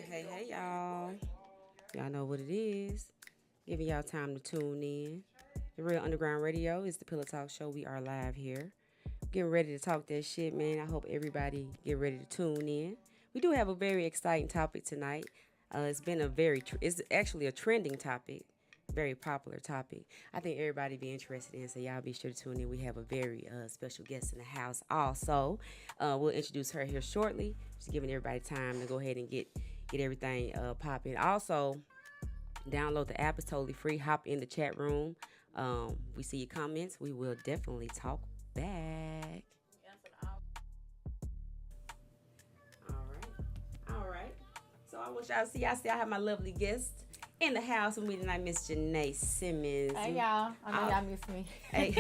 Hey, y'all. Y'all know what it is. Giving y'all time to tune in. The Real Underground Radio is the Pillow Talk Show. We are live here. Getting ready to talk that shit, man. I hope everybody get ready to tune in. We do have a very exciting topic tonight. It's been it's actually a trending topic, very popular topic. I think everybody be interested in, so y'all be sure to tune in. We have a very special guest in the house also. We'll introduce her here shortly. Just giving everybody time to go ahead and get everything popping. Also, download the app. It's totally free. Hop in the chat room. We see your comments. We will definitely talk back. All right. All right. So I want y'all to see. I have my lovely guest in the house with me tonight, Miss Janay Simmons. Hey y'all, I know y'all miss me.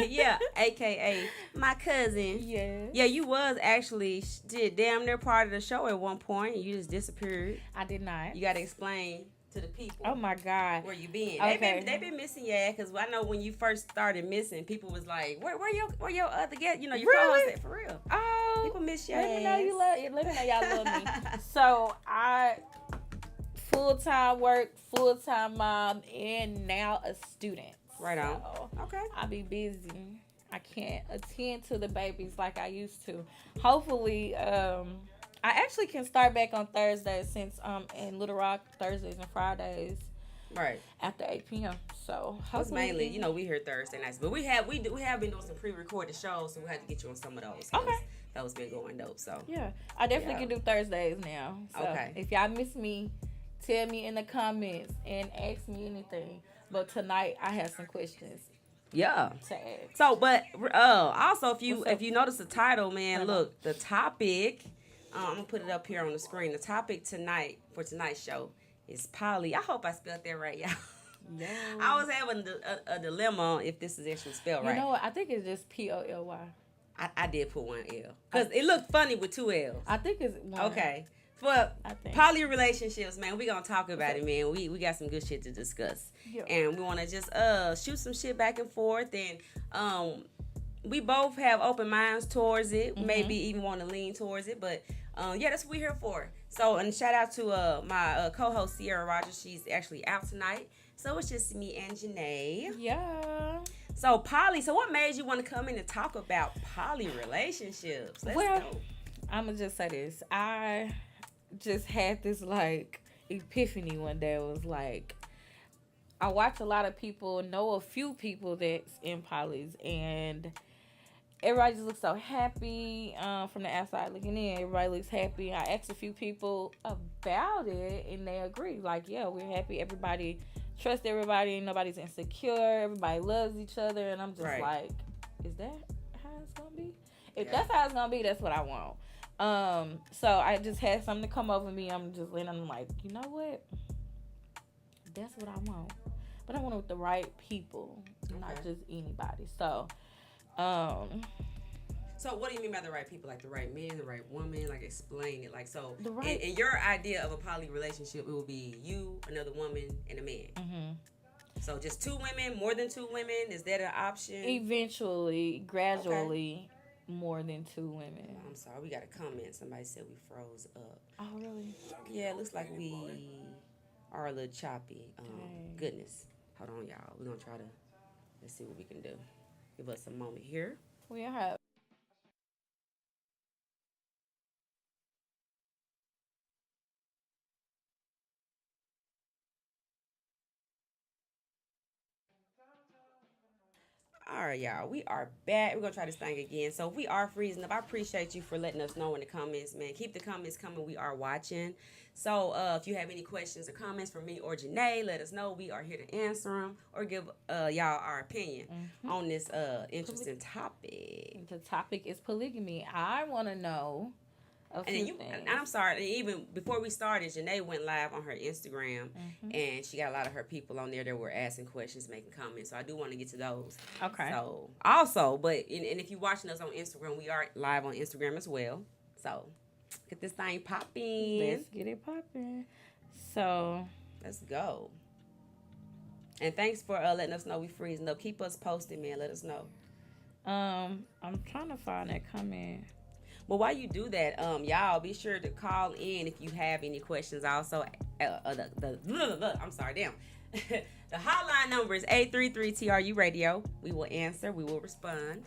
Yeah, aka my cousin. Yes. Yeah, you was actually did damn near part of the show at one point. You just disappeared. I did not. You got to explain to the people. Oh my God. Where you been? Okay. They been missing you, because I know when you first started missing, people was like, where your other guest? You know, your Really? co-host at, for real. Oh, People miss you. let me know you love. Let me know y'all love me. So I full-time work, full-time mom, and now a student. Right on. So Okay. I be busy. I can't attend to the babies like I used to. Hopefully, I actually can start back on Thursdays since in Little Rock Thursdays and Fridays. Right. After 8 p.m. So It's mainly, we here Thursday nights, but we have been doing some pre-recorded shows, so we had to get you on some of those. Okay. Those been going dope. So yeah, I definitely can do Thursdays now. So okay. If y'all miss me, tell me in the comments and ask me anything. But tonight I have some questions. Yeah. To ask. So, but also if you notice the title, man, Right. look, the topic. I'm gonna put it up here on the screen. The topic tonight for tonight's show is poly. I hope I spelled that right, y'all. No. I was having a dilemma if this is actually spelled right. You know what? I think it's just POLY. I did put one L because it looked funny with two L's. I think it's one. Okay. For I think. poly relationships, man, we gonna talk about it, man. We got some good shit to discuss, and we want to just shoot some shit back and forth, and we both have open minds towards it. Mm-hmm. Maybe even want to lean towards it, but yeah, that's what we're here for. So, and shout out to my co-host Sierra Rogers. She's actually out tonight, so it's just me and Janay. Yeah. So poly. So what made you want to come in and talk about poly relationships? Let's go. I'm gonna just say this. I just had this like epiphany one day. It was like I watch a lot of people, know a few people that's in polys, and everybody just looks so happy from the outside looking in. Everybody looks happy. I asked a few people about it, and they agree. Like, yeah, we're happy. Everybody trusts everybody. Nobody's insecure. Everybody loves each other. And I'm just like, is that how it's gonna be? If that's how it's gonna be, that's what I want. So I just had something to come over me. I'm just letting them like, you know what? That's what I want. But I want it with the right people, not just anybody. So, So what do you mean by the right people? Like the right man, the right woman? Like explain it. Like so. Right. In your idea of a poly relationship, it would be you, another woman, and a man. Mm-hmm. So just two women, more than two women. Is that an option? Eventually, gradually, more than two women. I'm sorry, we got a comment. Somebody said we froze up. Oh, really? Yeah, it looks like we are a little choppy. Goodness. Hold on, y'all. We're going to try to, let's see what we can do. Give us a moment here. We have. All right, y'all. We are back. We're going to try this thing again. So if we are freezing up, I appreciate you for letting us know in the comments, man. Keep the comments coming. We are watching. So if you have any questions or comments for me or Janay, let us know. We are here to answer them or give y'all our opinion on this interesting topic. The topic is polygamy. I want to know a few things. And I'm sorry, even before we started, Janay went live on her Instagram, and she got a lot of her people on there that were asking questions, making comments. So I do want to get to those. Okay. So also, and if you're watching us on Instagram, we are live on Instagram as well. So get this thing popping. Let's get it popping. So let's go. And thanks for letting us know we freezing up. Keep us posted, man. Let us know. I'm trying to find that comment. But while you do that, y'all be sure to call in if you have any questions. Also, I'm sorry, damn. The hotline number is 833 TRU Radio. We will answer. We will respond.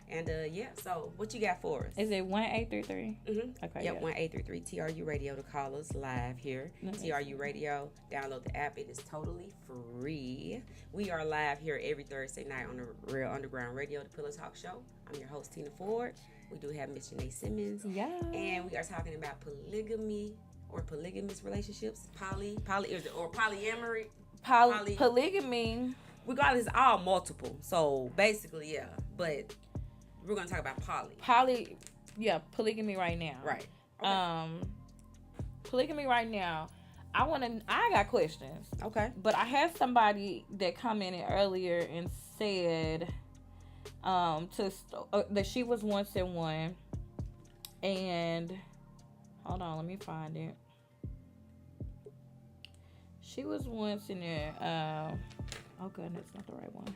And yeah, so what you got for us? Is it 1833? Mm-hmm. Okay. Yep, Yeah. 1833 TRU Radio to call us live here. TRU Radio. Download the app. It is totally free. We are live here every Thursday night on the Real Underground Radio, the Pillow Talk Show. I'm your host, Teena Ford. We do have Miss Janay Simmons. Yeah. And we are talking about polygamy or polygamous relationships. Or polyamory. Polygamy. Regardless, it's all multiple. So basically, yeah. But we're gonna talk about polygamy right now. Right. Okay. Polygamy right now. I got questions. Okay. But I had somebody that commented earlier and said that she was once in one, and hold on, let me find it. She was once in there. Oh goodness, not the right one.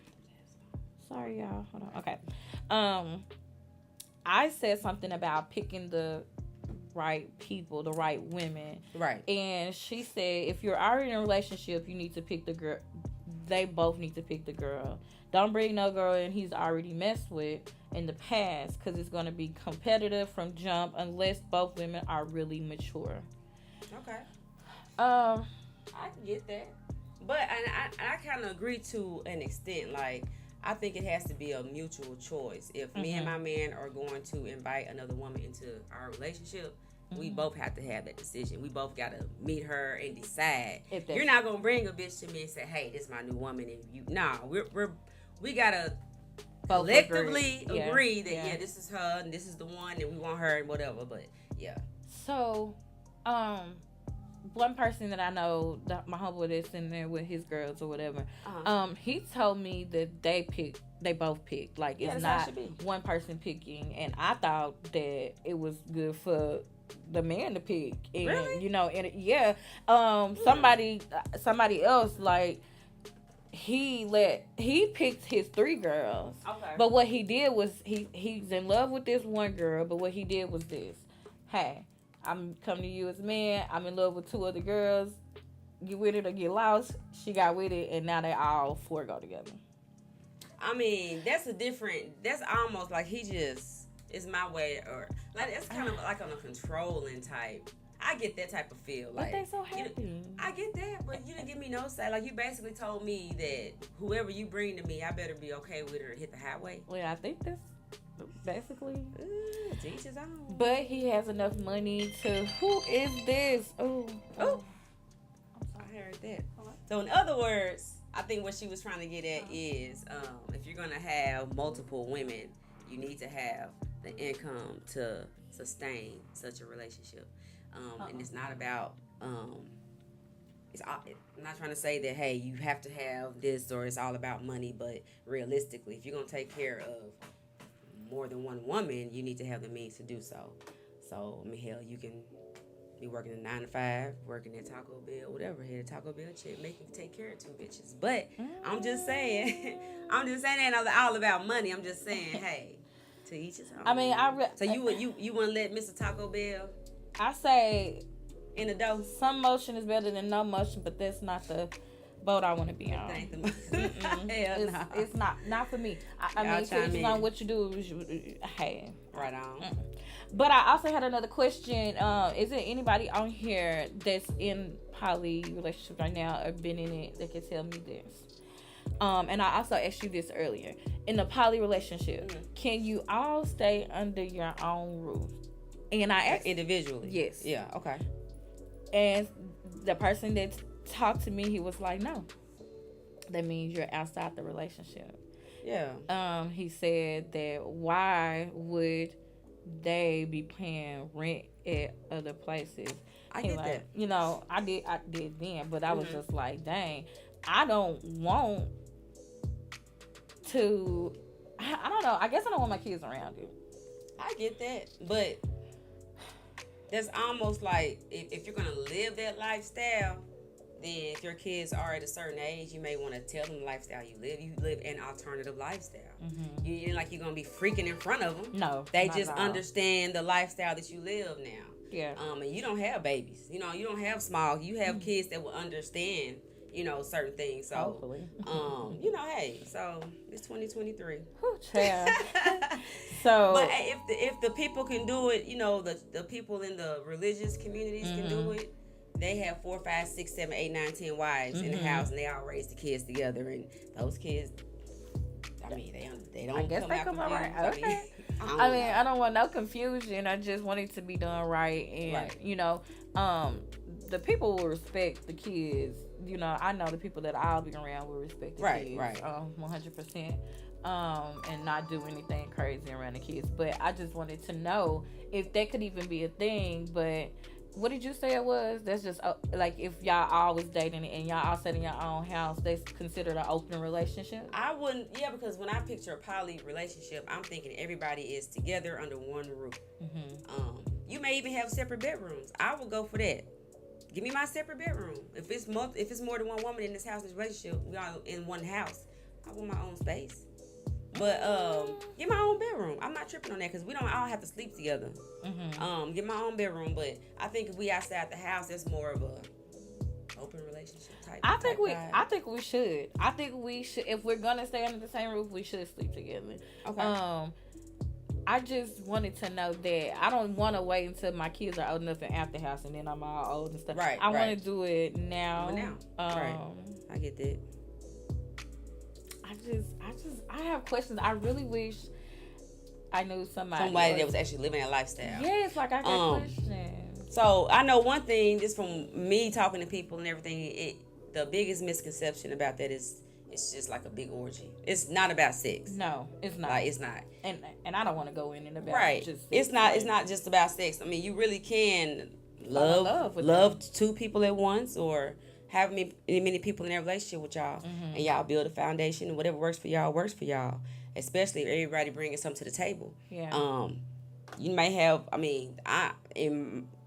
Sorry, y'all. Hold on. Okay. I said something about picking the right people, the right women. Right. And she said, if you're already in a relationship, you need to pick the girl. They both need to pick the girl. Don't bring no girl in he's already messed with in the past, because it's going to be competitive from jump unless both women are really mature. Okay. I can get that. But I kind of agree to an extent. Like, I think it has to be a mutual choice. If me and my man are going to invite another woman into our relationship, we both have to have that decision. We both got to meet her and decide. You're not going to bring a bitch to me and say, hey, this is my new woman. And we got to collectively agree that, this is her and this is the one and we want her and whatever. But, yeah. So, one person that I know, my homeboy that's in there with his girls or whatever, he told me that they both picked. Like, it's not one person picking. And I thought that it was good for the man to pick. And, really? somebody else, like, he picked his 3 girls. Okay. But what he did was, he's in love with this one girl, but what he did was this. Hey, I'm coming to you as a man. I'm in love with 2 other girls. Get with it or get lost. She got with it, and now they all 4 go together. I mean, that's almost like he just, it's my way, or like that's kind of like on a controlling type. I get that type of feel. But like, they so happy. I get that, but you didn't give me no say. Like, you basically told me that whoever you bring to me, I better be okay with her and hit the highway. Well, I think that's basically. To each his own. But he has enough money to. Who is this? Oh. I heard that. So in other words, I think what she was trying to get at is, if you're gonna have multiple women, you need to have the income to sustain such a relationship. And it's not about. I'm not trying to say that, hey, you have to have this or it's all about money, but realistically, if you're gonna take care of more than one woman, you need to have the means to do so. So, I mean, hell, you can be working a 9 to 5, working at Taco Bell, whatever, hit a Taco Bell check, make you take care of 2 bitches. But I'm just saying, that ain't all about money. I'm just saying, hey, to each his own. I mean, so you wouldn't let Mr. Taco Bell? I say, in the dough. Some motion is better than no motion, but that's not the boat I want to be on. It's not for me. I mean, depending on what you do, hey, right on. But I also had another question. Is there anybody on here that's in poly relationship right now or been in it that can tell me this? And I also asked you this earlier. In a poly relationship, can you all stay under your own roof? And I asked individually. Yes. Yeah. Okay. And the person that talked to me, he was like, no. That means you're outside the relationship. Yeah. He said that why would they be paying rent at other places? I get that. You know, I did then, but I was just like, dang, I don't want to. I don't know. I guess I don't want my kids around it. I get that, but that's almost like if you're gonna live that lifestyle, then if your kids are at a certain age, you may want to tell them the lifestyle you live. You live an alternative lifestyle. You ain't like you're gonna be freaking in front of them. No, they not just at all. understand the lifestyle that you live now. Yeah. And you don't have babies. You know, you don't have small. You have kids that will understand. You know, certain things. So, Hopefully. you know, hey, so it's 2023. Whew, child. So, but hey, if the people can do it, you know, the people in the religious communities can do it. They have 4, 5, 6, 7, 8, 9, 10 wives in the house, and they all raise the kids together. And those kids, I mean, they don't. I guess come they out come out right. confused. Okay. I mean, I don't want no confusion. I just want it to be done right, and you know, the people will respect the kids. You know, I know the people that I'll be around will respect the kids. Right. 100%. And not do anything crazy around the kids. But I just wanted to know if that could even be a thing. But what did you say it was? That's just like if y'all always dating and y'all all sat in your own house, that's considered an open relationship? I wouldn't, because when I picture a poly relationship, I'm thinking everybody is together under one roof. You may even have separate bedrooms. I would go for that. Give me my separate bedroom. If it's more than one woman in this house, this relationship, we all in one house. I want my own space. But get my own bedroom. I'm not tripping on that because we don't all have to sleep together. Get my own bedroom. But I think if we outside the house, it's more of a open relationship type. I think we should. I think we should. If we're gonna stay under the same roof, we should sleep together. Okay. I just wanted to know that I don't want to wait until my kids are old enough and out the house and then I'm all old and stuff. I want to do it now. I get that. I have questions. I really wish I knew somebody that was actually living a lifestyle. Yes, like I got questions. So I know one thing, just from me talking to people and everything, the biggest misconception about that is it's just like a big orgy. It's not about sex. No, it's not. Like, it's not. And I don't want to go in and about just sex. It's not just about sex. I mean, you really can love two people at once or have many people in a relationship with y'all, and y'all build a foundation, and whatever works for y'all. Especially if everybody bringing something to the table. Yeah. You may have. I mean,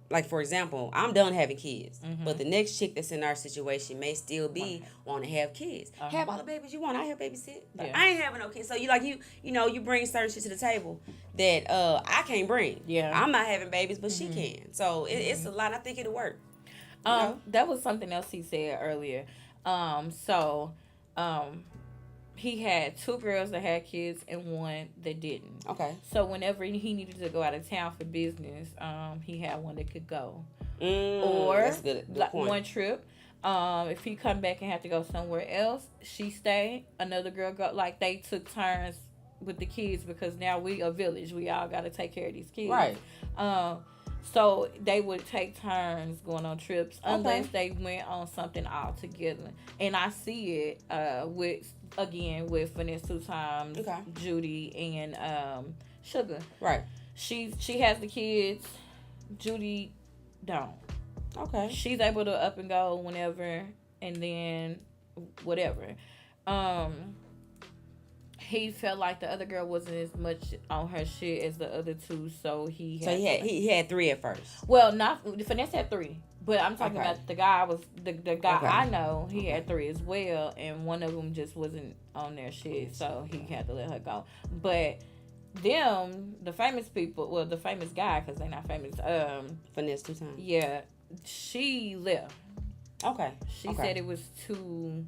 like for example, I'm done having kids, but the next chick that's in our situation may still be want to have kids. Have all the babies you want. I have babysit, but I ain't having no kids. So you bring certain shit to the table that I can't bring. Yeah. I'm not having babies, but she can. So it's a lot. I think it'll work. That was something else he said earlier. He had 2 girls that had kids and 1 that didn't. Okay. So whenever he needed to go out of town for business, he had one that could go. Or that's good point. One trip. If he come back and have to go somewhere else, she stayed. Another girl go. Like they took turns with the kids because now we a village. We all got to take care of these kids. Right. So they would take turns going on trips unless they went on something all together. And I see it with Finesse 2 times, Judy and Sugar. Right. She has the kids. Judy don't. Okay. She's able to up and go whenever and then whatever. He felt like the other girl wasn't as much on her shit as the other 2, so he had 3 at first. Well, not Finesse had 3, but I'm talking about the guy the guy I know. He had 3 as well, and one of them just wasn't on their shit, so he had to let her go. But them, the famous people, well, the famous guy, because they're not famous. Finesse 2 times. Yeah, she left. Okay. She said it was too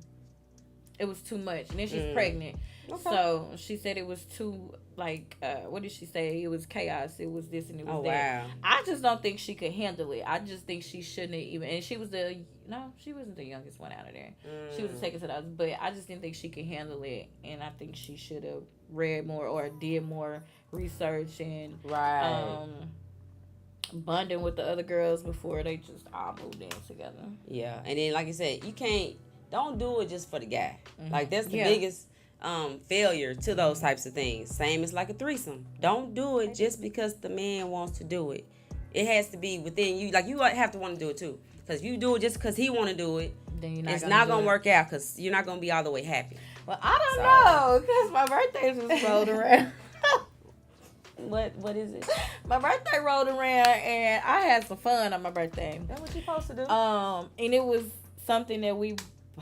much, and then she's pregnant. Okay. So she said it was too, like, what did she say? It was chaos. It was this and it was that. Wow. I just don't think she could handle it. I just think she shouldn't have even. And she wasn't the youngest one out of there. She was the second to the others. But I just didn't think she could handle it. And I think she should have read more or did more research and bonding with the other girls before they just all moved in together. Yeah. And then, like you said, don't do it just for the guy. Like, that's the biggest failure to those types of things. Same as like a threesome. Don't do it just because the man wants to do it. It has to be within you. Like, you have to want to do it too. Because if you do it just because he want to do it, then it's not going to work out because you're not going to be all the way happy. Well, I don't know because my birthday just rolled around. What is it? My birthday rolled around and I had some fun on my birthday. That's what you're supposed to do. And it was something that we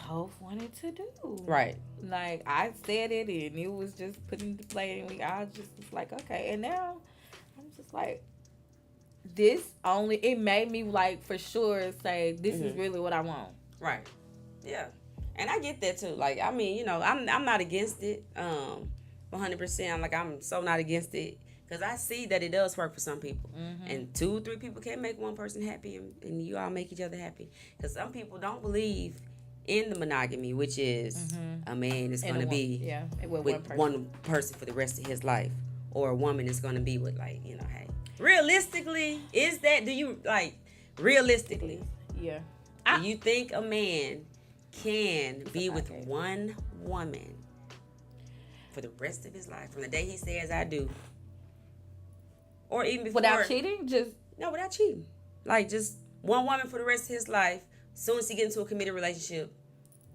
both wanted to do. Right. Like I said it, and it was just put into play, and we all just was like, okay. And now I'm just like, this only it made me like for sure say this is really what I want. Right. Yeah. And I get that too. Like, I mean, I'm not against it. 100%. I'm so not against it because I see that it does work for some people. And 2, 3 people can make one person happy, and you all make each other happy. Because some people don't believe in the monogamy, which is a man is going to be with one person for the rest of his life, or a woman is going to be with hey, realistically, is that, do you realistically? Yeah. Do you think a man can be with one woman for the rest of his life, from the day he says I do, or even before, without cheating? Without cheating. Just one woman for the rest of his life. As soon as he gets into a committed relationship,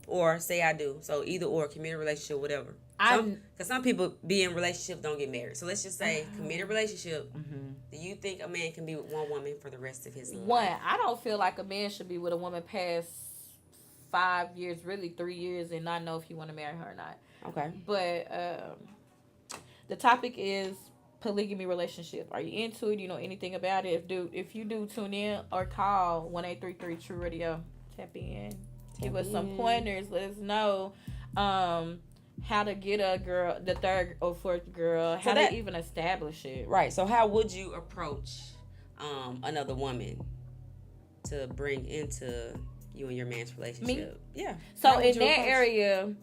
or say I do. So either or, committed relationship, whatever. Because some people be in relationships, don't get married. So let's just say committed relationship. Do you think a man can be with one woman for the rest of his life? One, I don't feel like a man should be with a woman past 5 years, really 3 years, and not know if you want to marry her or not. Okay. But the topic is polygamy relationship. Are you into it? Do you know anything about it? If you do, tune in or call 1-833 True Radio. Tap in. Give us some pointers. Let us know how to get a girl, the third or fourth girl, how to even establish it. Right. So how would you approach another woman to bring into you and your man's relationship? Me? Yeah. So in that area,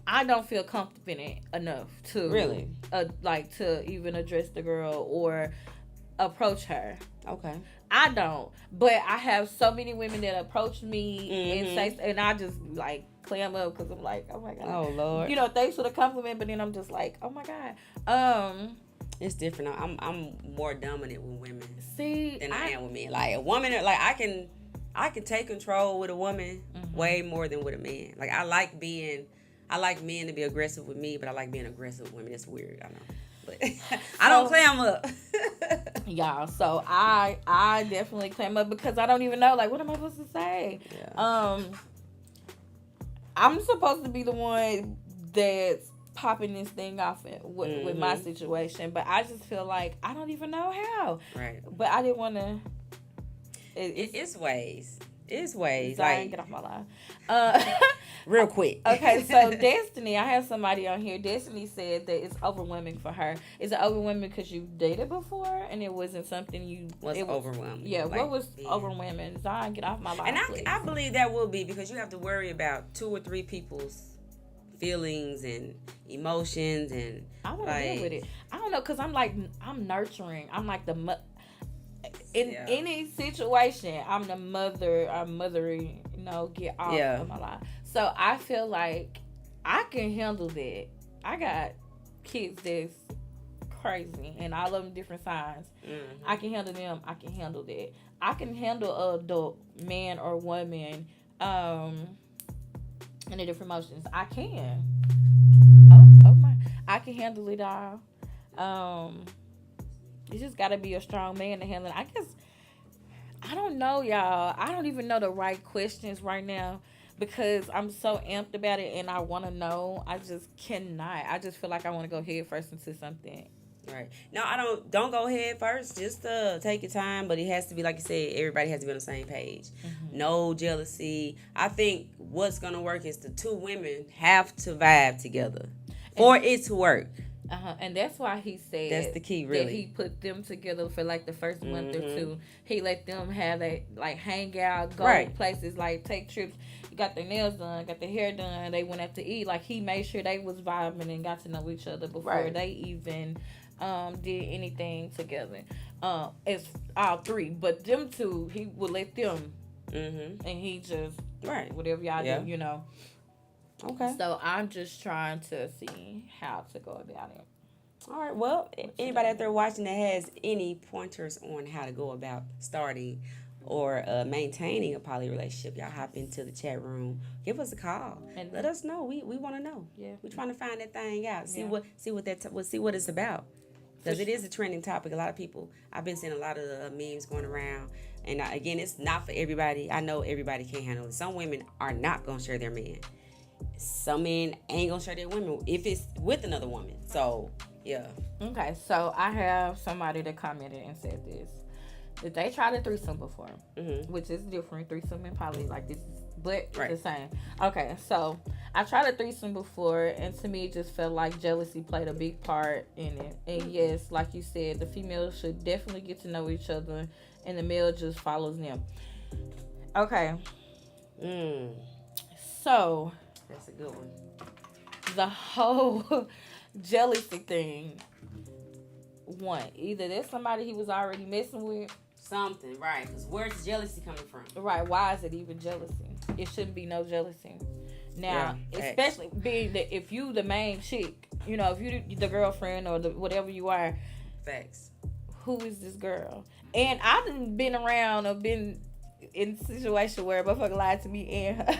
I don't feel confident enough to really to even address the girl or approach her. Okay. I don't, but I have so many women that approach me and say, and I just clam up because I'm like, oh my god, oh Lord, thanks for the compliment, but then I'm just like, oh my god. It's different. I'm more dominant with women than I am with men. A woman, I can take control with a woman way more than with a man. I like men to be aggressive with me, but I like being aggressive with women. It's weird, I know. But I don't clam up. Y'all, so I definitely clam up because I don't even know, what am I supposed to say? Yeah. I'm supposed to be the one that's popping this thing off with my situation, but I just feel like I don't even know how. Right. But I didn't want to. It's ways. It's ways. Get off my line. Real quick. Okay, so Destiny, I have somebody on here. Destiny said that it's overwhelming for her. Is it overwhelming because you dated before and it wasn't something you... was overwhelming. Yeah, what was overwhelming? Zion, get off my line, and I believe that will be because you have to worry about 2 or 3 people's feelings and emotions and... I want to deal with it. I don't know, because I'm nurturing. I'm like the... In any situation, I'm the mother. I'm mothering, get off of my life. So I feel like I can handle that. I got kids that's crazy, and all of them different signs. I can handle them. I can handle that. I can handle an adult man or woman and the different emotions. I can. Oh my! I can handle it all. You just gotta be a strong man to handle it. I guess I don't know, y'all. I don't even know the right questions right now because I'm so amped about it and I want to know. I just cannot. I just feel like I want to go head first into something. Right. No, I don't go head first. Just take your time, but it has to be, like you said, everybody has to be on the same page. No jealousy. I think what's gonna work is the 2 women have to vibe together for it to work. And that's why he said that's the key, really. That he put them together for the first month or 2. He let them have that hang out, go places, take trips. Got their nails done, got their hair done. They went out to eat. He made sure they was vibing and got to know each other before they even did anything together. As all 3, but them 2, he would let them, and he just whatever y'all do, Okay. So I'm just trying to see how to go about it. All right. Well, anybody out there watching that has any pointers on how to go about starting or maintaining a poly relationship, y'all hop into the chat room. Give us a call and let us know. We want to know. Yeah. We're trying to find that thing out. See what it's about. because it is a trending topic. A lot of people, I've been seeing a lot of memes going around, and again, it's not for everybody. I know everybody can't handle it. Some women are not gonna share their man. Some men ain't gonna share their women if it's with another woman. So yeah. Okay, so I have somebody that commented and said this. That they tried a threesome before, which is different. Threesome and poly, like this, but it's the same. Okay, so I tried a threesome before, and to me, it just felt like jealousy played a big part in it. And yes, like you said, the female should definitely get to know each other, and the male just follows them. Okay. So That's a good one. The whole jealousy thing. One, either there's somebody he was already messing with. Something, right? Because where's jealousy coming from? Right. Why is it even jealousy? It shouldn't be no jealousy. Now, especially being that if you the main chick, you know, if you the girlfriend or the whatever you are. Facts. Who is this girl? And I've been around or been in a situation where a motherfucker lied to me and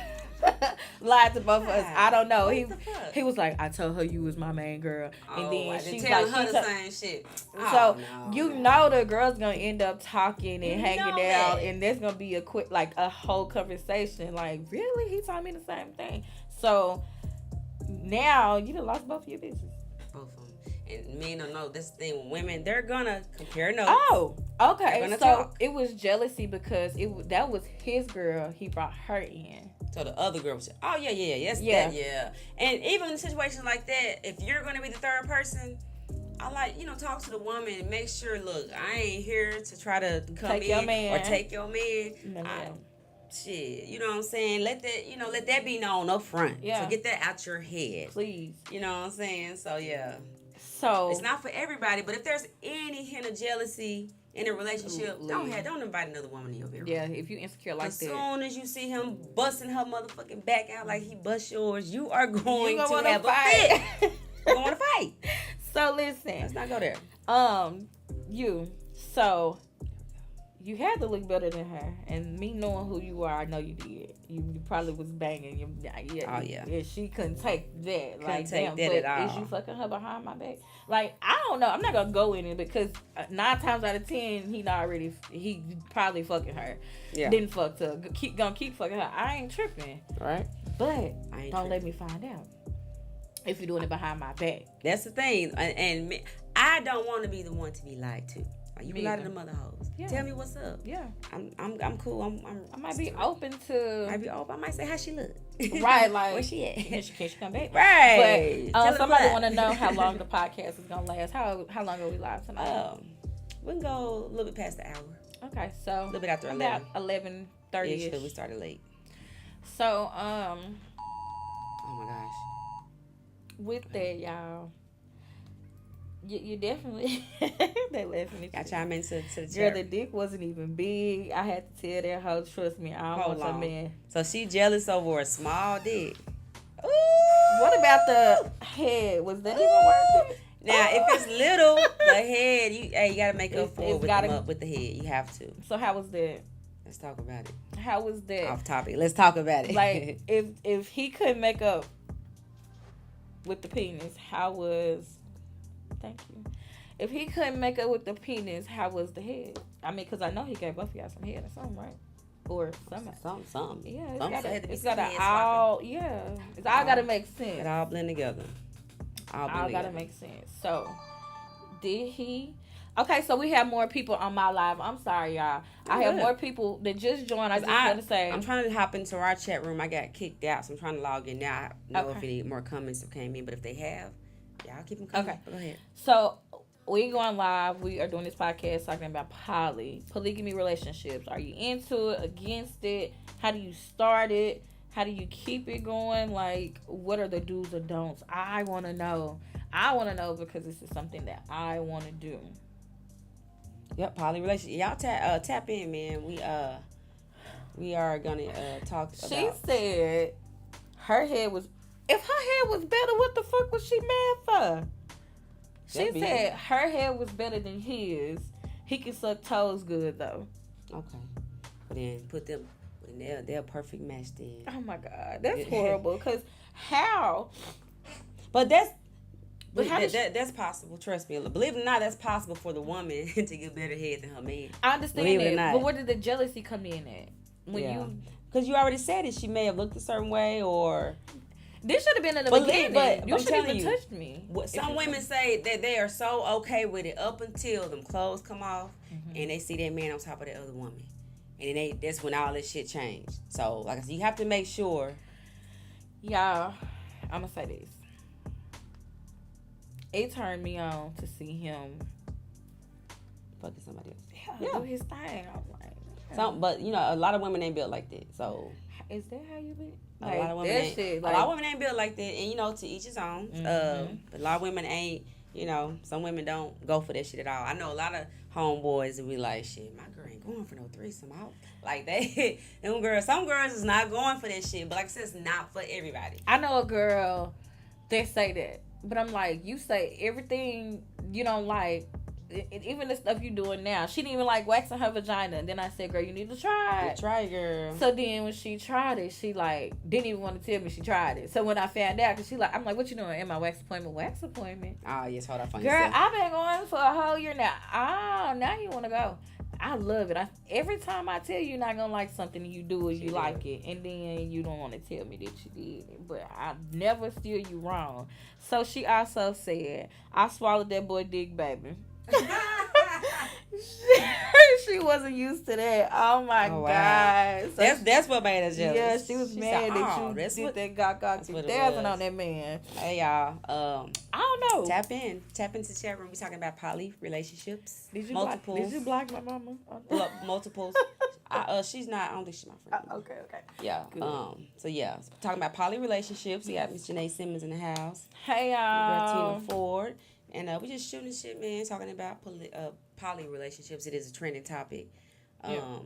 lied to both of us. I don't know. He was like, I told her you was my main girl, and then she's telling like, her the same shit. So know the girl's gonna end up talking and hanging out, and there's gonna be a whole conversation. Like, really, he told me the same thing. So now you done lost both of your bitches. Both of them. And men don't know this thing with women. They're gonna compare notes. Oh, okay. So talk. It was jealousy because that was his girl. He brought her in. So the other girl was, oh yeah. And even in situations like that, if you're gonna be the third person, I like, talk to the woman and make sure, look, I ain't here to try to come take your man. or take your man. No. Shit, you know what I'm saying? Let that be known up front. Yeah. So get that out your head. Please. You know what I'm saying? So yeah. So it's not for everybody, but if there's any hint of jealousy in a relationship, don't invite another woman in your bedroom. Yeah, if you insecure like as that. As soon as you see him busting her motherfucking back out like he bust yours, you are going to have a fit. You're going to fight. So listen. Let's not go there. You had to look better than her, and me knowing who you are, I know you did. You probably was banging. Yeah. She couldn't take that. Couldn't take that at all. Is you fucking her behind my back? Like, I don't know. I'm not gonna go in it because 9 times out of 10, he probably fucking her. Yeah. Didn't fuck her. Gonna keep fucking her. I ain't tripping. Right. But don't let me find out if you're doing it behind my back. That's the thing, and I don't want to be the one to be lied to. Like, you lie to the mother hoes. Yeah. Tell me what's up. Yeah. I'm cool. I might be open to. I might say how she look. Right, like where she at? Can she come back? Right. But somebody want to know how long the podcast is gonna last. How long are we live tonight? We can go a little bit past the hour. Okay, so a little bit after 11. About 11:30. Because we started late. So oh my gosh. With that, y'all. You definitely they laughing at you. I chime into the girl, the dick wasn't even big. I had to tell that hoe, trust me, I don't want a man. So she jealous over a small dick. Ooh. What about the head? Was that even worth it? Now, if it's little, the head, you gotta make up for it with the head. You have to. So how was that? Let's talk about it. How was that? Off topic. Let's talk about it. Like, if he couldn't make up with the penis, how was... Thank you. If he couldn't make up with the penis, how was the head? I mean, because I know he gave both of y'all some head or something, right? Or something. Yeah, it's got to all. Yeah, it's all got to make sense. It all blend together. All got to make sense. So, did he? Okay, so we have more people on my live. I'm sorry, y'all. I have more people that just joined. I just want to say, I'm trying to hop into our chat room. I got kicked out, so I'm trying to log in now. I don't know if any more comments have came in, but if they have. Yeah, I'll keep them coming. Okay. Go ahead. So, we going live. We are doing this podcast talking about polygamy relationships. Are you into it, against it? How do you start it? How do you keep it going? Like, what are the do's or don'ts? I want to know. I want to know because this is something that I want to do. Yep, poly relationship. Y'all tap in, man. We are gonna talk about. She said her head was. If her hair was better, what the fuck was she mad for? She said her hair was better than his. He can suck toes good, though. Okay. But then put them, they're a perfect match then. Oh, my God. That's horrible. Because how? But that's But That's possible. Trust me. Believe it or not, that's possible for the woman to get better head than her man. I understand Believe it or that, not. but where did the jealousy come in at? Because you already said it, she may have looked a certain way, or this should have been in the beginning. But you shouldn't even touched me. Some women say that they are so okay with it up until them clothes come off, and they see that man on top of that other woman, and then that's when all this shit changed. So, like I said, you have to make sure. Y'all, I'm gonna say this. It turned me on to see him fucking somebody else. Do his thing. I'm like, but a lot of women ain't built like that. So is that how you be? Like, a lot of women ain't built like that, and to each his own. A lot of women ain't. Some women don't go for that shit at all. I know a lot of homeboys that be like, shit, my girl ain't going for no threesome out. Like they, some girls is not going for that shit. But like I said, it's not for everybody. I know a girl that say that. But I'm like, you say everything you don't like, even the stuff you doing now. She didn't even like waxing her vagina. And then I said, girl, you need to try it. Try it, girl. So then when she tried it, she like didn't even want to tell me she tried it. So when I found out, cause I'm like, what you doing? In my wax appointment? Wax appointment? Oh, yes, hold on. Girl, I've been going for a whole year now. Oh, now you want to go. I love it. Every time I tell you you're not going to like something, you do it, you like it. And then you don't want to tell me that you did it. But I never steer you wrong. So she also said, I swallowed that boy dick, baby. She wasn't used to that. Oh my God. So that's what made her jealous. Yeah, she was mad that you did that gawk dancing on that man. Hey y'all, I don't know. Tap into the chat room. We talking about poly relationships. Did you block my mama? Multiples. She's not. I don't think she's my friend. Okay. Yeah. Good. So yeah, talking about poly relationships. We got Miss Janay Simmons in the house. Hey y'all. Teena Ford. And we just shooting shit, man, talking about poly relationships. It is a trending topic.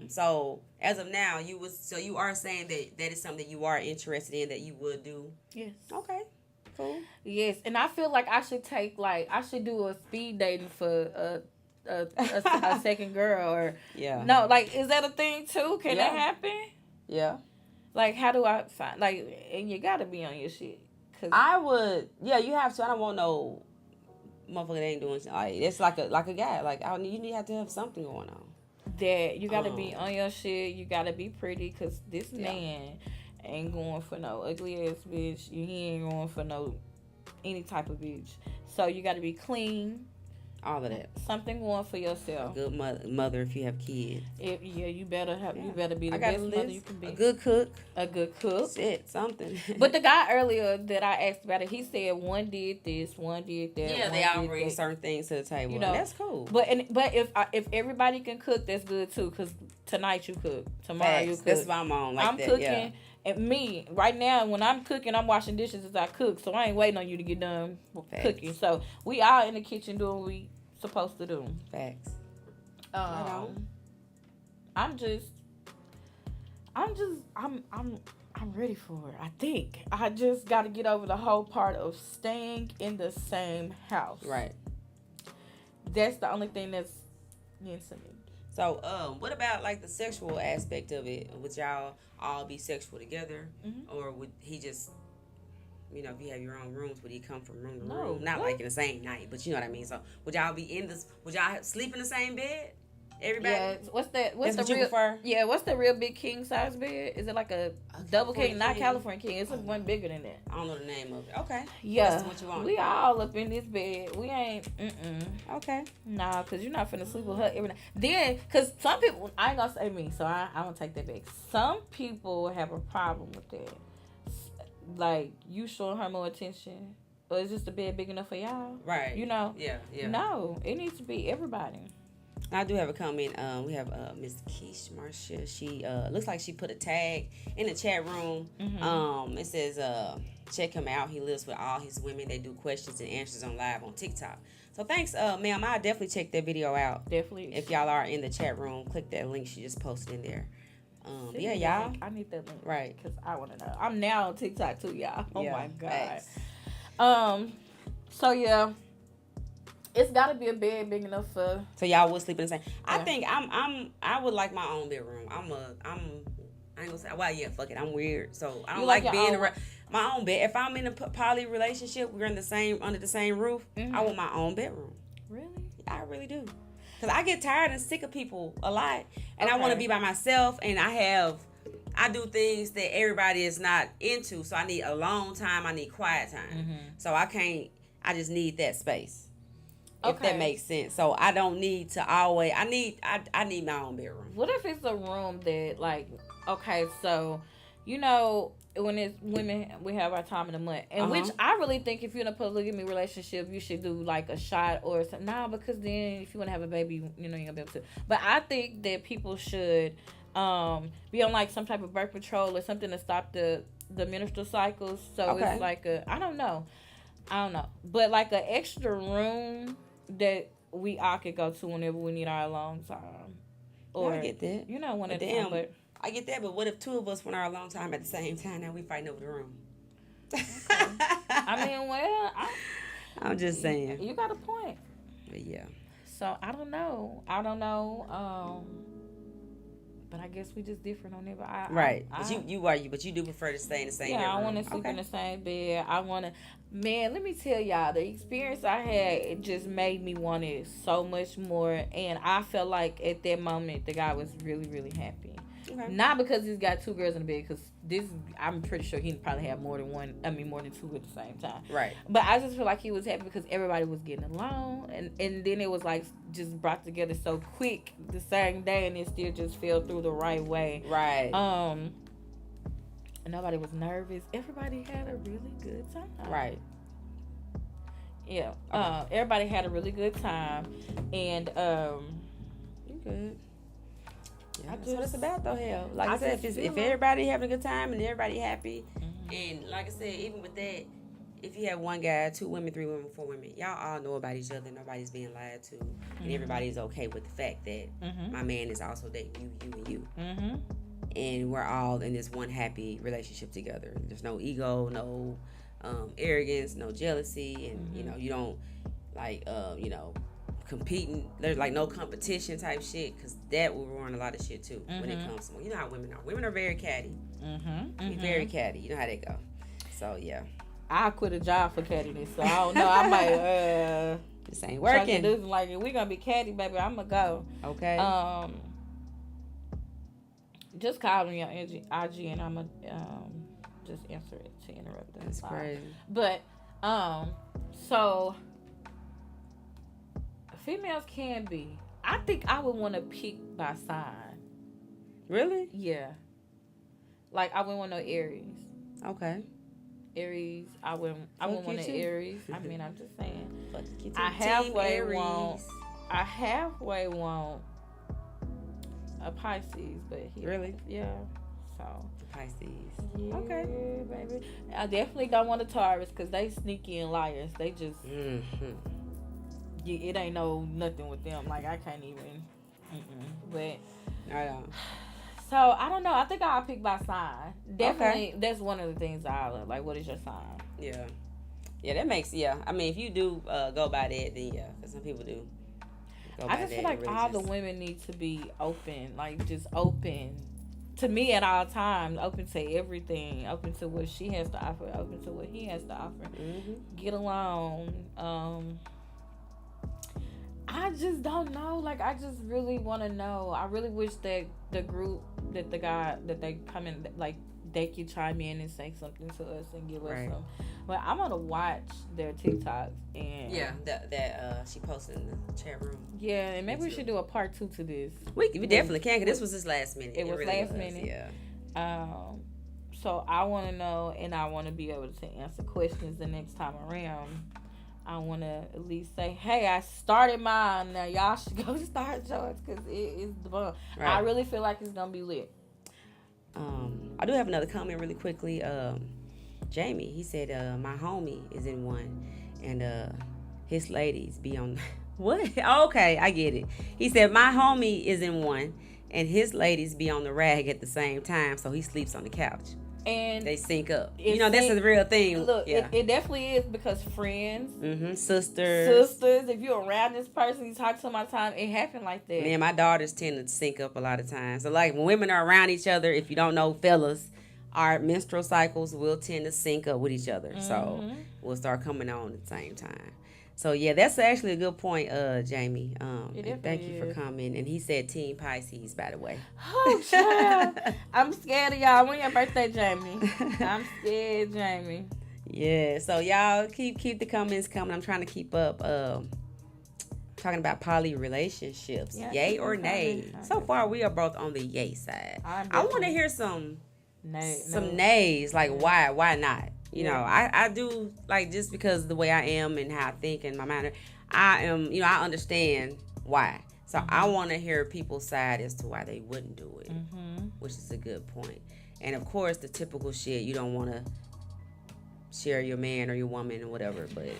So as of now, you are saying that is something that you are interested in, that you would do. Yes. Okay. Cool. Yes, and I feel like I should do a speed dating for a second girl, or no, like, is that a thing too? Can that happen? Yeah. Like, how do I find, and you gotta be on your shit. I would. Yeah, you have to. I don't want no motherfucker that ain't doing like it's like a guy. Like, you have to have something going on. That you gotta be on your shit. You gotta be pretty, cause this man ain't going for no ugly ass bitch. He ain't going for no any type of bitch. So you gotta be clean. All of that. Something going for yourself. A good mother if you have kids. You better have. Yeah. You better be the best mother you can be. A good cook. That's it. Something. But the guy earlier that I asked about it, he said one did this, one did that. Yeah, they all bring certain things to the table. That's cool. But if everybody can cook, that's good too. Cause tonight you cook, tomorrow you cook. That's why I'm on. I'm cooking. Yeah. And me, right now, when I'm cooking, I'm washing dishes as I cook. So I ain't waiting on you to get done cooking. So we all in the kitchen doing what we supposed to do. Facts. I'm ready for it. I think I just got to get over the whole part of staying in the same house. Right. That's the only thing that's into me. So, what about like the sexual aspect of it? Would y'all all be sexual together, or would he just, if you have your own rooms, would he come from room to room? Not like in the same night, but you know what I mean. So, would y'all be would y'all sleep in the same bed? Everybody? Yeah. What's the real? Prefer? Yeah. What's the real big king size bed? Is it like a double king? Not California king. It's one bigger than that. I don't know the name of it. Okay. Yeah. That's what you want. We all up in this bed. We ain't. Okay. Nah, cause you're not finna sleep with her every night. Then, cause some people, I ain't gonna say me, so I don't take that back. Some people have a problem with that. Like, you showing her more attention, or is just the bed big enough for y'all? Right. Yeah. No, it needs to be everybody. I do have a comment. We have Miss Keish Marcia. She looks like she put a tag in the chat room. It says, check him out. He lives with all his women. They do questions and answers on live on TikTok. So thanks, ma'am. I'll definitely check that video out. Definitely. If y'all are in the chat room, click that link she just posted in there. Yeah, y'all. I need that link. Right. Because I want to know. I'm now on TikTok too, y'all. Oh my God. Thanks. So yeah. It's gotta be a bed big enough for. So y'all would sleep in the same. I think I would like my own bedroom. I I ain't gonna say, well, yeah, fuck it, I'm weird, so I You don't like like your being own- around my own bed. If I'm in a poly relationship, we're in the same under the same roof. I want my own bedroom. Really? I really do, cause I get tired and sick of people a lot, and I want to Okay. be by myself. And I do things that everybody is not into, so I need alone time. I need quiet time. So I can't. I just need that space. If Okay. that makes sense. So I don't need to always. I need my own bedroom. What if it's a room that like, okay, so you know when it's women, we have our time in the month, and which I really think if you're in a polygamy relationship, you should do like a shot or something. Nah, because then if you want to have a baby, you know you're gonna be able to. But I think that people should be on like some type of birth control or something to stop the menstrual cycles. So it's like I don't know, but like an extra room that we all could go to whenever we need our alone time. Or I get that. You know, one of Damn, them. But I get that. But what if two of us went our alone time at the same time? Now we fighting over the room. I mean, well, I'm just saying. You got a point. But yeah. So I don't know. But I guess we just different on it. But But you do prefer to stay in the same. Yeah, I want to sleep in the same bed. I want to. Man, let me tell y'all, the experience I had, it just made me want it so much more. And I felt like at that moment, the guy was really, really happy. Okay. Not because he's got two girls in the bed, because I'm pretty sure he probably had more than two at the same time. Right. But I just feel like he was happy because everybody was getting along, and then it was like just brought together so quick the same day, and it still just fell through the right way. Right. Nobody was nervous. Everybody had a really good time. Right. Yeah. Everybody had a really good time, and you good. Yeah, that's what it's about, though. Hell, like I said, if everybody having a good time and everybody happy, and like I said, even with that, if you have one guy, 2 women, 3 women, 4 women, y'all all know about each other. Nobody's being lied to, and everybody's okay with the fact that my man is also dating you, and you, and we're all in this one happy relationship together. There's no ego, no arrogance, no jealousy, and you don't like competing. There's like no competition type shit, because that will ruin a lot of shit too when it comes to, you know how women are. Women are very catty. Very catty. You know how they go. So yeah, I quit a job for cattiness, so I don't know. I might this ain't working. This like, if we gonna be catty, baby, I'm gonna go. Okay. Just call me on IG and I'm gonna just answer it to interrupt them. That's crazy. But so females can be. I think I would want to pick by sign. Really? Yeah. Like I wouldn't want no Aries. Okay. Aries. I wouldn't want no Aries. I mean, I'm just saying. Fuck you too. I halfway want a Pisces, but he really, yeah. So Pisces. Yeah, okay, baby. I definitely don't want a Taurus because they sneaky and liars. They just it ain't nothing with them. Like I can't even. But so I don't know. I think I'll pick by sign. Definitely, that's one of the things I love. Like, what is your sign? Yeah, that makes I mean, if you do go by that, then yeah, because some people do. I just feel like all the women need to be open, like just open to me at all times, open to everything, open to what she has to offer, open to what he has to offer. Get along. I just don't know. Like, I just really want to know. I really wish that the group, that the guy, that they come in, like, they could chime in and say something to us and give us some. But I'm gonna watch their TikToks and that she posted in the chat room. Yeah, and maybe we should do a part 2 to this. We definitely can, because this was his last minute. It was really last minute. Yeah. So I want to know, and I want to be able to answer questions the next time around. I want to at least say, hey, I started mine. Now y'all should go start yours, because it is the bomb. Right. I really feel like it's gonna be lit. I do have another comment really quickly. Jamie, he said, my homie is in one, and his ladies be on. What? Okay, I get it. He said, my homie is in one, and his ladies be on the rag at the same time, so he sleeps on the couch. And they sync up. it That's sync- a real thing. Look, Yeah. it definitely is because friends, Sisters. if you're around this person, you talk to them all the time, it happened like that. Me and my daughters tend to sync up a lot of times. So like when women are around each other, if you don't know, fellas, our menstrual cycles will tend to sync up with each other. So we'll start coming on at the same time. So yeah, that's actually a good point, Jamie. And thank you for coming. And he said Team Pisces, by the way. Oh, child. I'm scared of y'all. When your birthday, Jamie? I'm scared, Jamie. Yeah. So y'all keep the comments coming. I'm trying to keep up. Talking about poly relationships, yay or nay? So far, we are both on the yay side. I want to hear some nays. Like why not? I do, like, just because of the way I am and how I think and my manner, I am, I understand why. So I want to hear people's side as to why they wouldn't do it, which is a good point. And of course, the typical shit, you don't want to share your man or your woman or whatever, but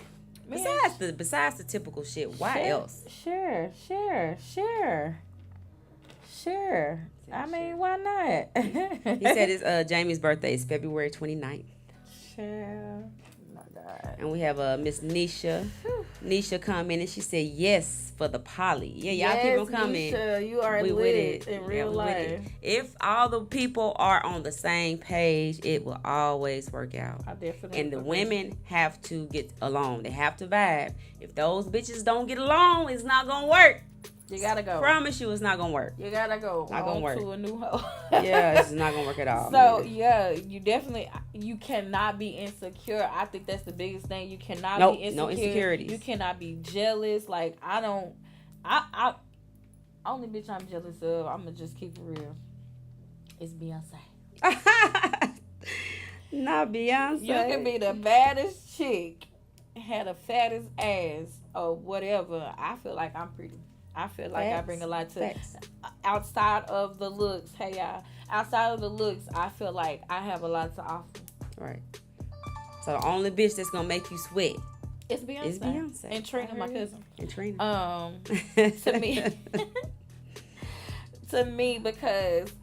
besides the typical shit, why else? Sure. I mean, why not? He said it's Jamie's birthday is February 29th. Sure. Oh my God. And we have Miss Nisha. Nisha come in and she said yes for the poly. Yeah, y'all keep them coming. Nisha, you are lit with it in real life. If all the people are on the same page, it will always work out. I definitely. And the women have to get along. They have to vibe. If those bitches don't get along, it's not gonna work. You gotta go. Promise you, it's not gonna work. You gotta go. Not gonna work. To a new hoe. Yeah, it's not gonna work at all. So you cannot be insecure. I think that's the biggest thing. You cannot be insecure. No insecurities. You cannot be jealous. Like I only bitch I'm jealous of, I'm gonna just keep it real, it's Beyonce. Not Beyonce. You can be the baddest chick, had the fattest ass or whatever. I feel like I'm pretty. I feel like I bring a lot to outside of the looks. Hey y'all, outside of the looks, I feel like I have a lot to offer. Right. So the only bitch that's gonna make you sweat it's Beyonce. And Teena, my cousin. And Teena. To me, because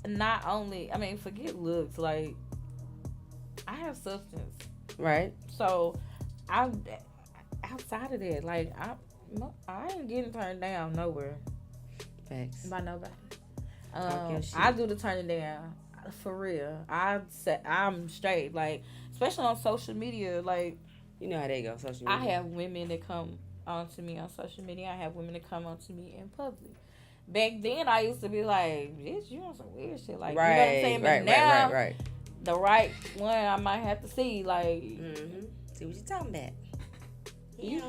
not only, I mean, forget looks. Like I have substance. Right. So I'm outside of that. Like I ain't getting turned down nowhere. Facts. By nobody. I do the turning down for real. I'm straight. Like especially on social media. Like you know how they go. Social media. I have women that come on to me on social media. I have women that come on to me in public. Back then, I used to be like, "Bitch, you on some weird shit." Like right, you know what I'm saying? But now, right. The right one, I might have to see. Like, see what you talking about. You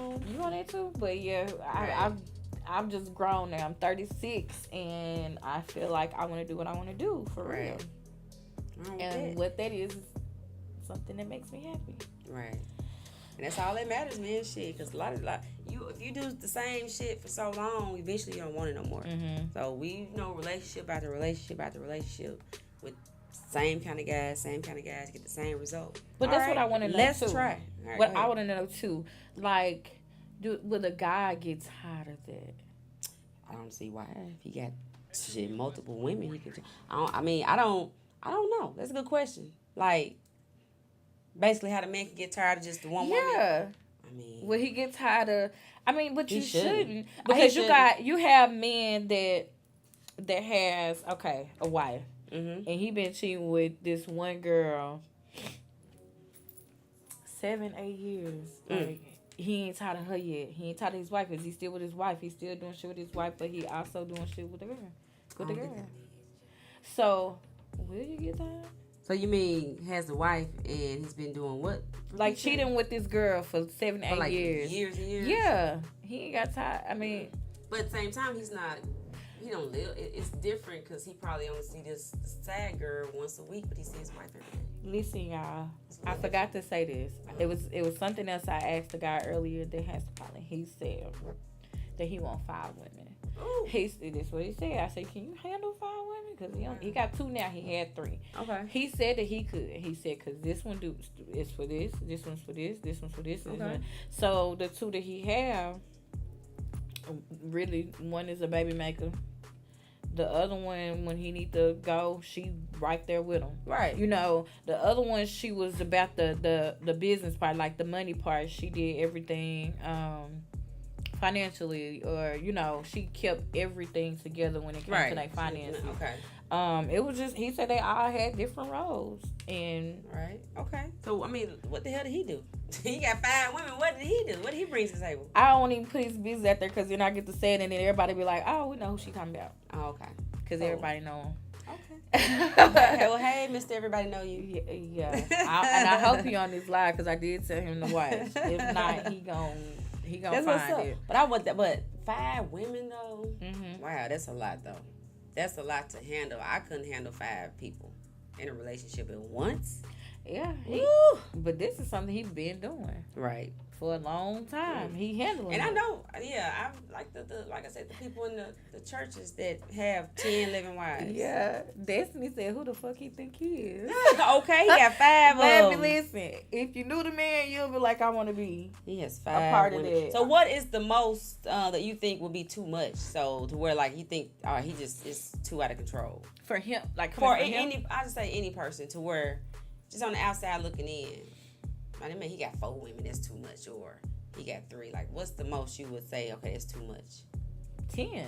on that too? But yeah, I'm just grown now. I'm 36, and I feel like I want to do what I want to do for real. And what that is something that makes me happy. Right. And that's all that matters, man. Shit, because if you do the same shit for so long, eventually you don't want it no more. So we relationship after relationship after relationship with same kind of guys get the same result. But that's what I want to know. Let's too. try. Right, what I want to know too, like, will a guy get tired of that? I don't see why. If he got multiple women, he could. I don't know. That's a good question. Like, basically, how the man can get tired of just the one woman. Yeah. Will he get tired of? But you shouldn't, because you have men that has a wife. And he been cheating with this one girl 7-8 years. Like he ain't tired of her yet. He ain't tired of his wife because he's still with his wife. He's still doing shit with his wife, but he also doing shit with the girl. So will you get tired? So you mean has a wife and he's been doing what? Like cheating with this girl for 7-8 years. Years and years. Yeah, he ain't got tired. But at the same time, he's not. He don't live. It's different because he probably only see this sad girl once a week, but he sees his wife every day. Listen, y'all. I forgot to say this. It was something else I asked the guy earlier that has to probably. He said that he want 5 women. Ooh. That's what he said. I said, can you handle 5 women? Because he got 2 now. He had 3. Okay. He said that he could. He said because this one is for this. This one's for this. This one's for this. Okay. So the 2 that he have, really, one is a baby maker. The other one, when he need to go, she right there with him. Right. You know, the other one, she was about the business part, like the money part. She did everything financially, or you know, she kept everything together when it came to their finances. Okay. It was just, he said they all had different roles, and right. Okay. So I mean, what the hell did he do? He got 5 women. What did he do? What did he bring to the table? I don't even put his business out there because then I get to say it, and then everybody be like, "Oh, we know who she talking about." Oh, okay. Because everybody know him. Okay. Okay. Well, hey, Mr. Everybody know you. Yeah. And I hope he on this live because I did tell him to watch. If not, he gonna find it. But I want that. But 5 women though. Mm-hmm. Wow, that's a lot though. That's a lot to handle. I couldn't handle 5 people in a relationship at once. Yeah. But this is something he's been doing. Right. For a long time. He handling it. And it. I know, I like the like I said, the people in the churches that have 10, 11 wives. Yeah. Destiny said, who the fuck he think he is? Okay, he got 5 of them. Baby, listen. If you knew the man, you'll be like, I want to be. He has 5 a part women. of that. So what is the most that you think would be too much? So to where like you think, he just is too out of control. For him, like for him? any, I just say any person to where just on the outside looking in. I mean, he got 4 women. That's too much, or he got 3. Like, what's the most you would say? Okay, it's too much. 10.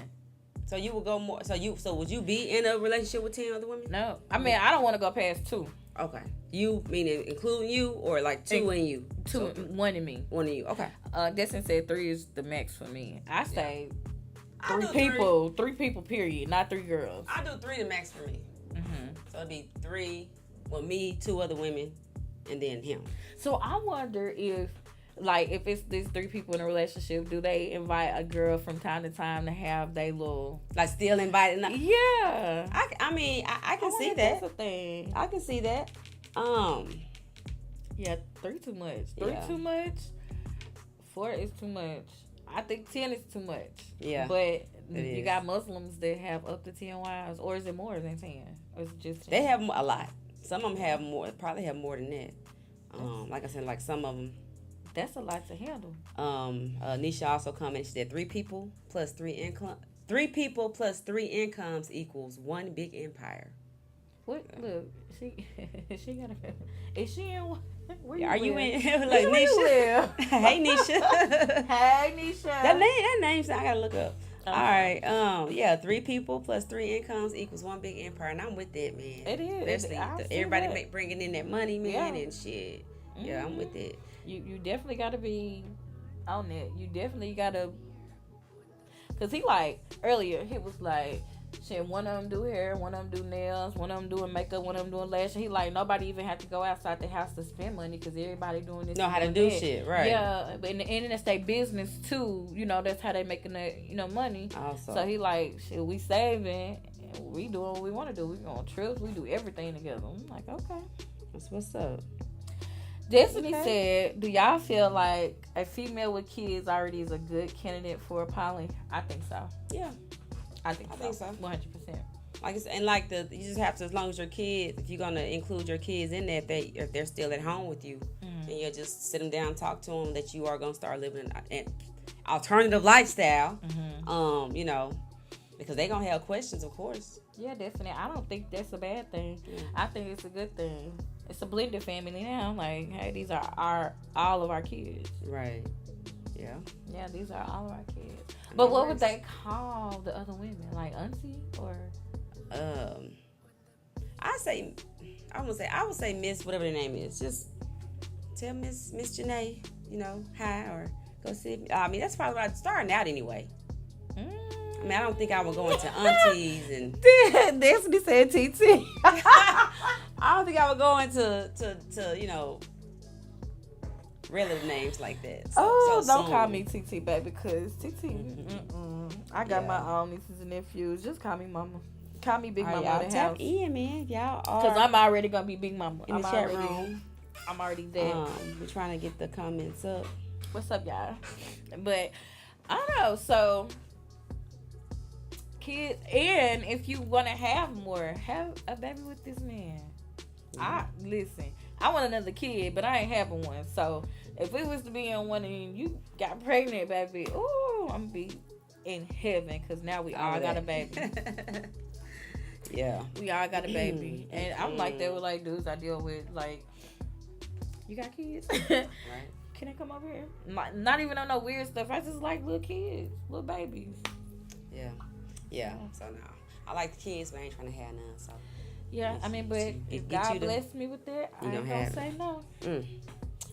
So you would go more. So would you be in a relationship with 10 other women? No, I mean I don't want to go past 2. Okay, you meaning including you, or like 2 and you? 2, so, 1 and me. 1 and you. Okay. Destin said 3 is the max for me. I say 3 people. 3 people. Period. Not 3 girls. I do 3 the max for me. Mm-hmm. So it'd be 3. Well, me, 2 other women, and then him. So I wonder if it's these 3 people in a relationship, do they invite a girl from time to time to have they little like still invited? Yeah. I mean I can see that. That's a thing. I can see that. Yeah, 3 too much. 3 too much. 4 is too much. I think 10 is too much. Yeah. But you got Muslims that have up to 10 wives, or is it more than 10? Or is it just 10? They have a lot. Some of them have more. Probably have more than that. Like I said, like some of them. That's a lot to handle. Nisha also commented. She said 3 people plus 3 income. 3 people plus 3 incomes equals 1 big empire. What? Look, she got a. Is she in? Where you Are live? you in? Like Nisha. Hey Nisha. Hey Nisha. That name. I gotta look up. All right. 3 people plus 3 incomes equals 1 big empire, and I'm with that, man. It is. Especially everybody bringing in that money, man, and shit. Mm-hmm. Yeah, I'm with it. You definitely got to be on it. You definitely got to, cause he like earlier he was like, shit, one of them do hair, one of them do nails, one of them doing makeup, one of them doing lashes. He like nobody even have to go outside the house to spend money because everybody doing this. Know how to do shit, right? Yeah, but in the end, it's their business too. You know, that's how they making the money. Also. So he like, shit, we saving, we doing what we want to do. We go on trips, we do everything together. I'm like, okay, that's what's up. Destiny said, do y'all feel like a female with kids already is a good candidate for a poly? I think so. Yeah. I think so. 100%. You just have to, as long as your kids, if you're going to include your kids in that, if they're still at home with you, and you'll just sit them down, talk to them that you are going to start living an alternative lifestyle, because they're going to have questions, of course. Yeah, definitely. I don't think that's a bad thing. I think it's a good thing. It's a blended family now. Like, hey, these are all of our kids. Right. Yeah. Yeah, these are all of our kids. But what would they call the other women? Like auntie or? I would say Miss, whatever their name is. Just tell Miss Janay, hi, or go see. I mean, that's probably what I'm starting out anyway. I mean, I don't think I would go into aunties and. That's what he said, TT. I don't think I would go into relative names like that. So don't soon. call me TT, baby, because TT. I got my own nieces and nephews. Just call me mama. Call me Big Mama in the house. Tap in, man. Y'all are. Because I'm already gonna be Big Mama in the chat room. I'm already there. We're trying to get the comments up. What's up, y'all? But I don't know. So, kids, and if you want to have more, have a baby with this man. Listen. I want another kid, but I ain't having one. So if it was to be in one and you got pregnant, baby, ooh, I'm gonna be in heaven because now we all All of got a that. baby. Yeah. We all got a baby, and I'm like that with like dudes I deal with. Like, you got kids? Right. Can I come over here? Not even on no weird stuff. I just like little kids, little babies. Yeah. Yeah. So no, I like the kids, but I ain't trying to have none. So Yeah, I mean, but if God bless me with that, I ain't gonna say no.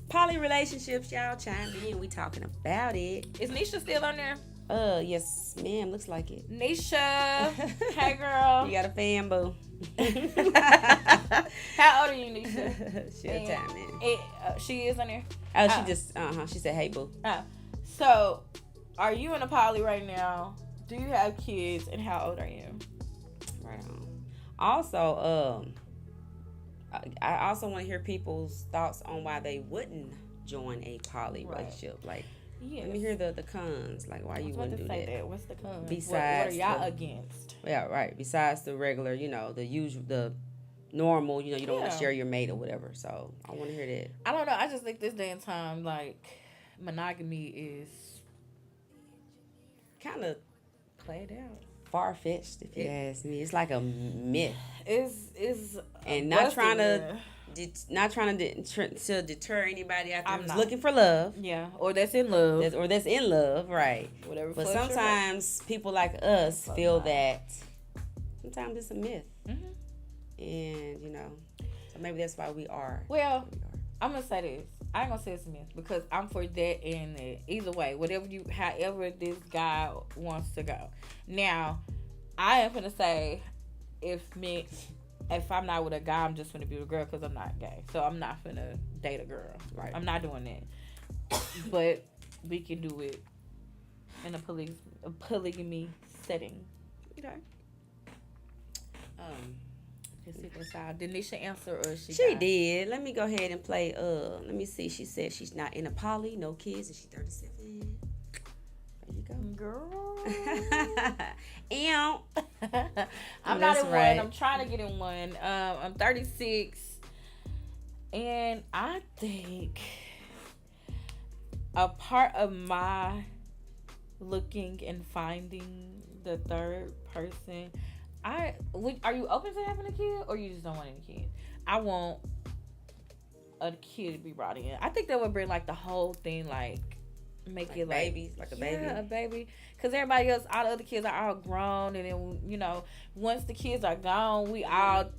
Poly relationships, y'all chime in. We talking about it. Is Nisha still on there? Yes, ma'am. Looks like it. Nisha, hey girl. You got a fan, boo. How old are you, Nisha? She a time in. She is on there. Oh, she just She said, "Hey, boo." So, are you in a poly right now? Do you have kids, and how old are you? Right on. Also, I also want to hear people's thoughts on why they wouldn't join a poly relationship. Like, yes. Let me hear the cons. Like, why you wouldn't do that? What's the cons? Besides, what are y'all against? Yeah, right. Besides the regular, the usual, the normal, you don't want to share your mate or whatever. So I want to hear that. I don't know. I just think this day and time, like, monogamy is kind of played out. Far-fetched, if you ask me. It's like a myth. Is and not trying to deter anybody out there who's looking for love. Yeah, or that's in love. That's in love, right. Whatever. But sometimes people like us feel that sometimes it's a myth. Mm-hmm. And, so maybe that's why we are. Well, I'm going to say this. I ain't going to say it's a myth because I'm for that and that. Either way, however this guy wants to go. Now, I am going to say if I'm not with a guy, I'm just gonna be with a girl because I'm not gay. So I'm not gonna date a girl. Right. I'm not doing that. But we can do it in a polygamy setting. Okay. Let's see this out. Did Nisha answer or she did. Let me go ahead and play. Let me see. She said she's not in a poly, no kids, and she's 37. There you go, girl. I'm not in one. I'm trying to get in one. I'm 36, and I think a part of my looking and finding the third person. Are you open to having a kid, or you just don't want any kids? I want a kid to be brought in. I think that would bring like the whole thing make like it babies, like a baby. Yeah, a baby. Because everybody else, all the other kids are all grown. And then, once the kids are gone, we all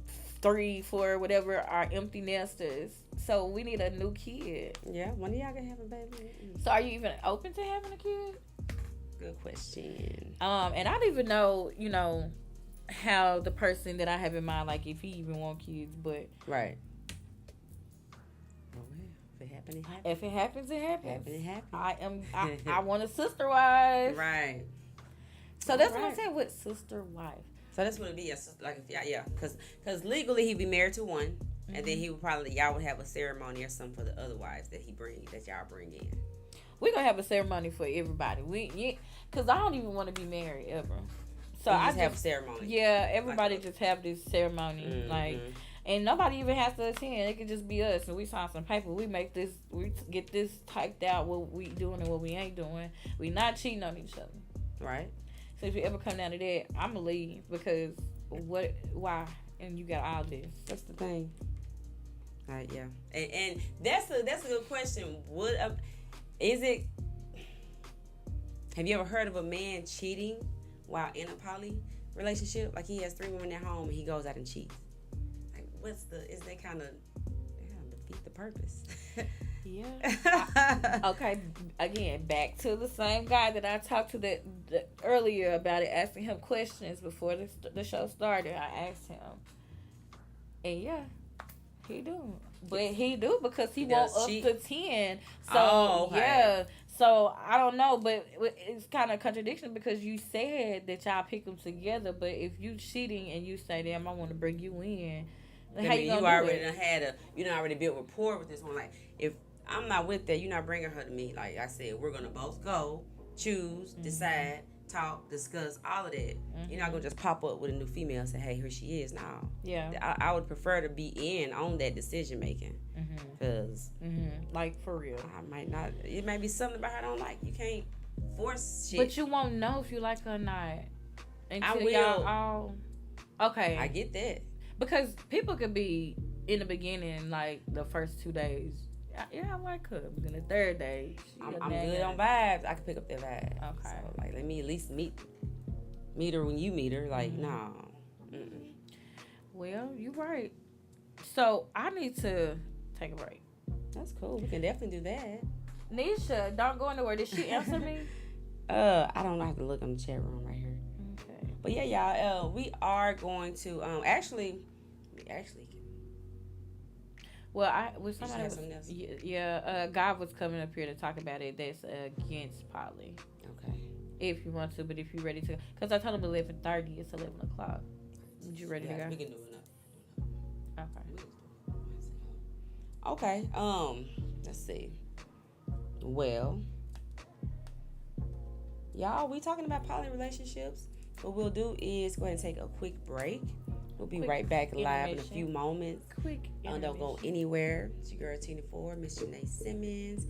3, 4, whatever, are empty nesters. So we need a new kid. Yeah, when are y'all going to have a baby? So are you even open to having a kid? Good question. And I don't even know, how the person that I have in mind, like if he even want kids, but. Right. If it happens, it happens. It happens. I want a sister wife. Right. So that's what I'm saying with sister wife. So that's what it'd be. Because legally he'd be married to one, mm-hmm. and then y'all would have a ceremony or something for the other wives that y'all bring in. We're gonna have a ceremony for everybody. Because I don't even want to be married ever. So I just have a ceremony. Yeah, everybody just have this ceremony, mm-hmm. And nobody even has to attend. It could just be us, and we sign some paper. We get this typed out, what we doing and what we ain't doing. We not cheating on each other. Right. So if you ever come down to that, I'm going to leave because why? And you got all this. That's the thing. Yeah. And that's a good question. Have you ever heard of a man cheating while in a poly relationship? Like he has 3 women at home and he goes out and cheats. Is that kind of defeat the purpose? Yeah. Okay. Again, back to the same guy that I talked to earlier about it, asking him questions before the show started. I asked him, and yeah, he do. But he do because he won't up to 10. So yeah. So I don't know, but it's kind of a contradiction because you said that y'all pick them together. But if you cheating and you say, "Damn, I want to bring you in." How you already built rapport with this one. Like, if I'm not with that, you're not bringing her to me. Like I said, we're gonna both go, choose, mm-hmm. decide, talk, discuss, all of that. Mm-hmm. You're not gonna just pop up with a new female and say, "Hey, here she is." No. Yeah. I would prefer to be in on that decision making, because like for real, I might not. It might be something about her I don't like. You can't force shit. But you won't know if you like her or not until will. y'all all. Okay. I get that. Because people could be in the beginning, like the first 2 days. Yeah, I like her. But then the third day, I'm good on vibes. I can pick up that vibe. Okay. So, like, let me at least meet her when you meet her. Like, nah. Mm-mm. Well, you're right. So I need to take a break. That's cool. We can definitely do that. Nisha, don't go anywhere. Did she answer me? I don't know. I have to look on the chat room right here. Okay. But yeah, y'all. We are going to actually. Well, I was somebody. Something else? Yeah. God was coming up here to talk about it. That's against poly. Okay. If you want to, but if you're ready to, because I told him 11:30. It's 11:00. You ready to go? We can do it. Okay. Okay. Let's see. Well, y'all, we talking about poly relationships. What we'll do is go ahead and take a quick break. We'll be right back live in a few moments. Quick. Don't go anywhere. It's your girl Teena 4, Miss Janay Simmons,